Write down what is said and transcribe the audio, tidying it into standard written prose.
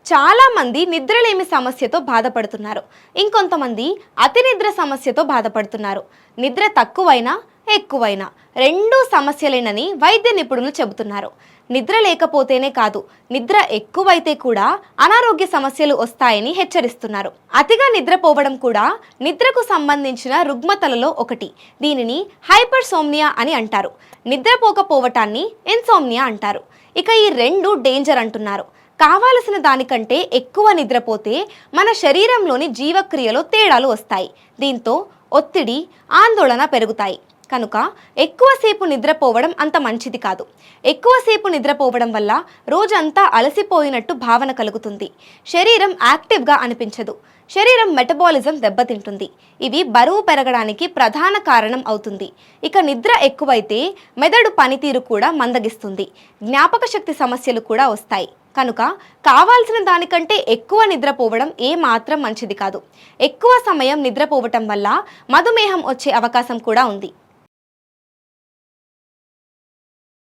చాలా మంది నిద్రలేమి సమస్యతో బాధపడుతున్నారు. ఇంకొంతమంది అతి నిద్ర సమస్యతో బాధపడుతున్నారు. నిద్ర తక్కువైనా ఎక్కువైనా రెండూ సమస్యలేనని వైద్య నిపుణులు చెబుతున్నారు. నిద్ర లేకపోతేనే కాదు, నిద్ర ఎక్కువైతే కూడా అనారోగ్య సమస్యలు వస్తాయని హెచ్చరిస్తున్నారు. అతిగా నిద్రపోవడం కూడా నిద్రకు సంబంధించిన రుగ్మతలలో ఒకటి. దీనిని హైపర్సోమ్నియా అని అంటారు. నిద్రపోకపోవటాన్ని ఇన్సోమ్నియా అంటారు. ఇక ఈ రెండు డేంజర్ అంటున్నారు. కావాల్సిన దానికంటే ఎక్కువ నిద్రపోతే మన శరీరంలోని జీవక్రియలో తేడాలు వస్తాయి. దీంతో ఒత్తిడి, ఆందోళన పెరుగుతాయి. కనుక ఎక్కువసేపు నిద్రపోవడం అంత మంచిది కాదు. ఎక్కువసేపు నిద్రపోవడం వల్ల రోజంతా అలసిపోయినట్టు భావన కలుగుతుంది. శరీరం యాక్టివ్గా అనిపించదు. శరీరం మెటబాలిజం దెబ్బతింటుంది. ఇవి బరువు పెరగడానికి ప్రధాన కారణం అవుతుంది. ఇక నిద్ర ఎక్కువైతే మెదడు పనితీరు కూడా మందగిస్తుంది. జ్ఞాపక శక్తి సమస్యలు కూడా వస్తాయి. కనుక కావాల్సిన దానికంటే ఎక్కువ నిద్రపోవడం ఏమాత్రం మంచిది కాదు. ఎక్కువ సమయం నిద్రపోవటం వల్ల మధుమేహం వచ్చే అవకాశం కూడా ఉంది.